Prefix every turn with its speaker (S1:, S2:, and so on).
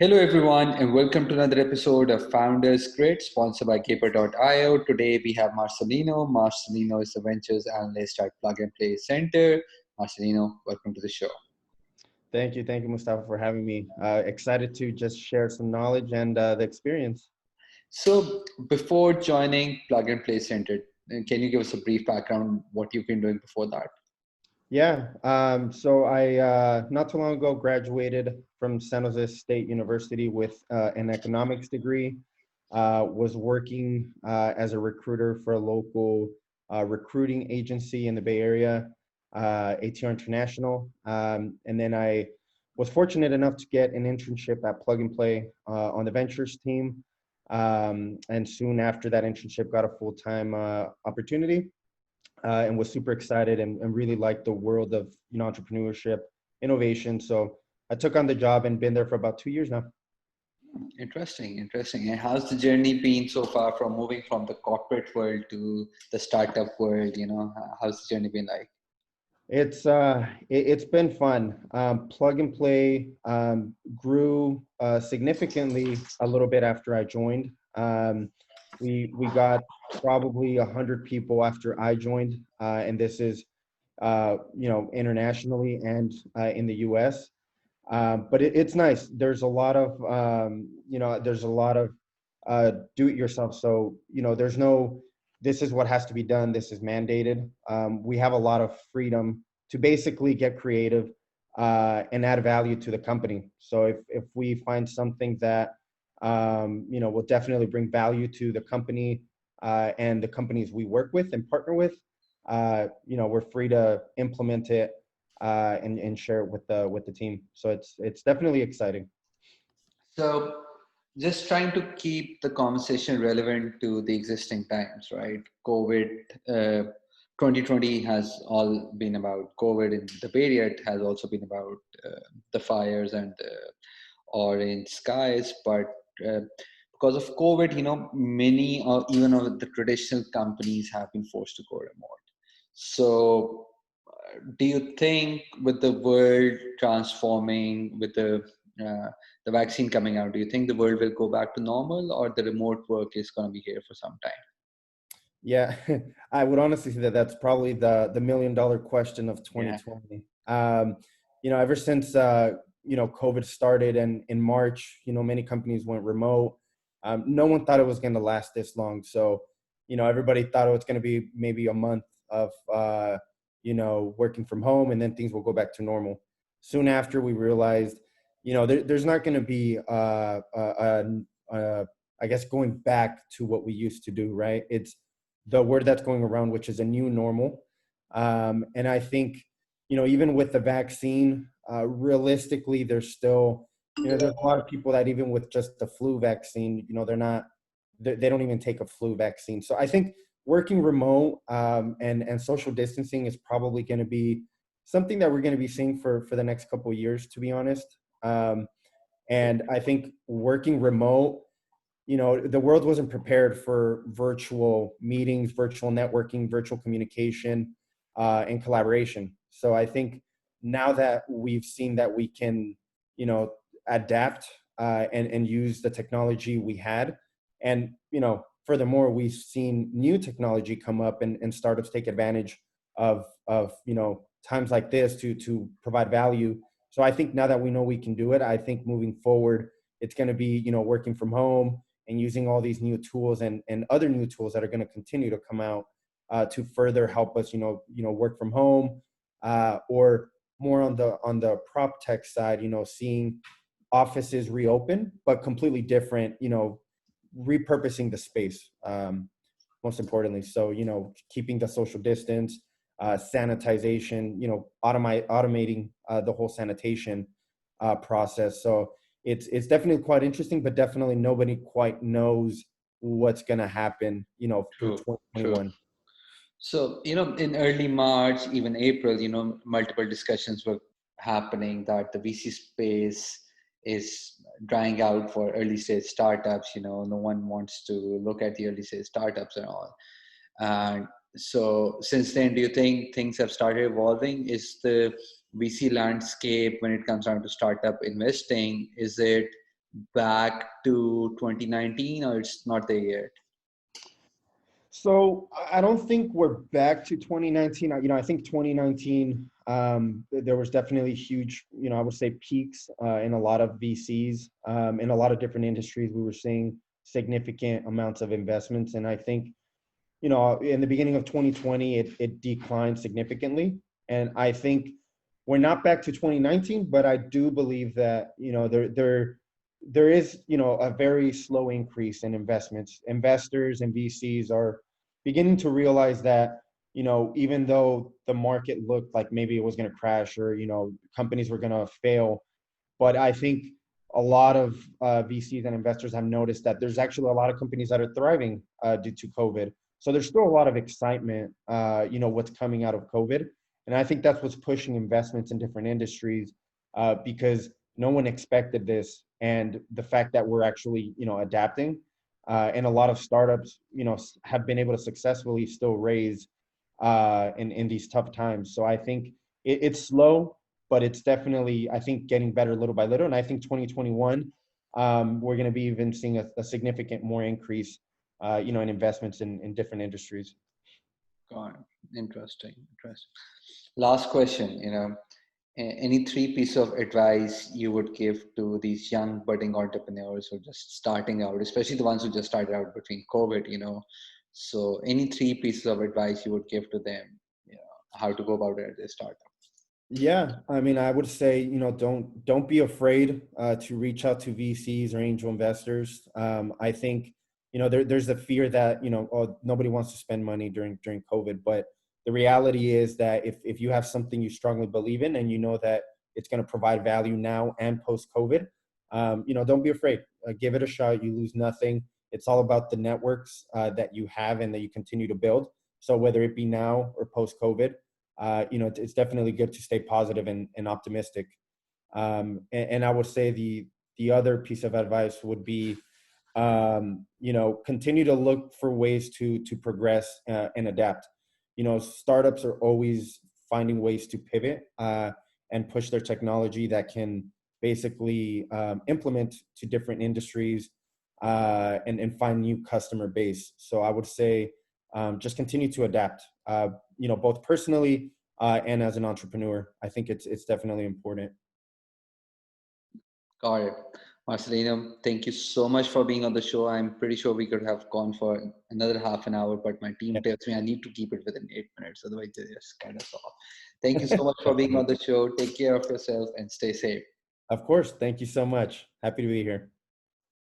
S1: Hello, everyone, and welcome to another episode of Founders Grid, sponsored by Caper.io. Today we have Marcelino. Marcelino is the Ventures Analyst at Plug and Play Center. Marcelino, welcome to the show.
S2: Thank you, Mustafa, for having me. Excited to just share some knowledge and the experience.
S1: So, before joining Plug and Play Center, can you give us a brief background what you've been doing before that?
S2: Yeah, so I not too long ago graduated from San Jose State University with an economics degree. Was working as a recruiter for a local recruiting agency in the Bay Area, ATR International. And then I was fortunate enough to get an internship at Plug and Play on the ventures team. And soon after that internship, got a full-time opportunity. And was super excited and really liked the world of entrepreneurship, innovation. So I took on the job and been there for about 2 years now.
S1: Interesting. And how's the journey been so far from moving from the corporate world to the startup world? How's the journey been like?
S2: It's been fun. Plug and Play grew significantly a little bit after I joined. We got probably 100 people after I joined, and this is internationally and in the U.S. But it's nice. There's a lot of do it yourself. So there's no this is what has to be done. This is mandated. We have a lot of freedom to basically get creative and add value to the company. So if we find something that will definitely bring value to the company and the companies we work with and partner with, we're free to implement it and share it with the team. So it's definitely exciting.
S1: So, just trying to keep the conversation relevant to the existing times, right? COVID, 2020 has all been about COVID in the Bay Area. It has also been about the fires and the orange skies. But uh, because of COVID, many or even of the traditional companies have been forced to go remote. So, do you think with the world transforming, with the vaccine coming out, do you think the world will go back to normal, or the remote work is going to be here for some time?
S2: Yeah, I would honestly say that that's probably the $1 million question of
S1: Yeah.
S2: 2020. Ever since COVID started and in March, many companies went remote. No one thought it was going to last this long. So, everybody thought it was going to be maybe a month of working from home, and then things will go back to normal. Soon after, we realized, there's not going to be I guess going back to what we used to do, right? It's the word that's going around, which is a new normal. And I think, even with the vaccine, realistically, there's still, there's a lot of people that even with just the flu vaccine, they don't even take a flu vaccine. So I think working remote and social distancing is probably going to be something that we're going to be seeing for the next couple of years, to be honest. And I think working remote, the world wasn't prepared for virtual meetings, virtual networking, virtual communication, and collaboration. So I think now that we've seen that we can, adapt and use the technology we had, and furthermore, we've seen new technology come up and startups take advantage of times like this to provide value. So I think now that we know we can do it, I think moving forward, it's going to be working from home and using all these new tools and other new tools that are going to continue to come out to further help us, work from home, or more on the prop tech side, seeing offices reopen, but completely different, repurposing the space, most importantly. So, keeping the social distance, sanitization, automating the whole sanitation process. So it's definitely quite interesting, but definitely nobody quite knows what's going to happen, through
S1: True.
S2: 2021.
S1: So, in early March, even April, multiple discussions were happening that the VC space is drying out for early stage startups. No one wants to look at the early stage startups and all. And so, since then, do you think things have started evolving? Is the VC landscape, when it comes down to startup investing, is it back to 2019, or it's not there yet?
S2: So I don't think we're back to 2019. I think 2019, there was definitely huge, I would say peaks in a lot of VCs, in a lot of different industries. We were seeing significant amounts of investments. And I think, in the beginning of 2020, it declined significantly. And I think we're not back to 2019, but I do believe that, there is, a very slow increase in investments. Investors and VCs are beginning to realize that, even though the market looked like maybe it was going to crash, or, companies were going to fail, but I think a lot of VCs and investors have noticed that there's actually a lot of companies that are thriving due to COVID. So there's still a lot of excitement, what's coming out of COVID. And I think that's what's pushing investments in different industries, because no one expected this. And the fact that we're actually, adapting, and a lot of startups, have been able to successfully still raise in these tough times. So I think it's slow, but it's definitely, I think, getting better little by little. And I think 2021, we're going to be even seeing a significant more increase, in investments in different industries.
S1: God, interesting. Last question, any three pieces of advice you would give to these young budding entrepreneurs who are just starting out, especially the ones who just started out between COVID. So any three pieces of advice you would give to them, how to go about it as a startup?
S2: Yeah, I mean, I would say, don't be afraid to reach out to VCs or angel investors. I think, there's a fear that, oh, nobody wants to spend money during COVID, but the reality is that if you have something you strongly believe in, and you know that it's going to provide value now and post COVID, don't be afraid. Give it a shot. You lose nothing. It's all about the networks that you have and that you continue to build. So whether it be now or post COVID, it's definitely good to stay positive and optimistic. And I would say the other piece of advice would be, continue to look for ways to progress and adapt. Startups are always finding ways to pivot and push their technology that can basically implement to different industries and find new customer base. So I would say just continue to adapt, both personally and as an entrepreneur. I think it's definitely important.
S1: Got it. Marcelino, thank you so much for being on the show. I'm pretty sure we could have gone for another half an hour, but my team tells me I need to keep it within 8 minutes. Otherwise, they just cut us off. Thank you so much for being on the show. Take care of yourself and stay safe.
S2: Of course. Thank you so much. Happy to be here.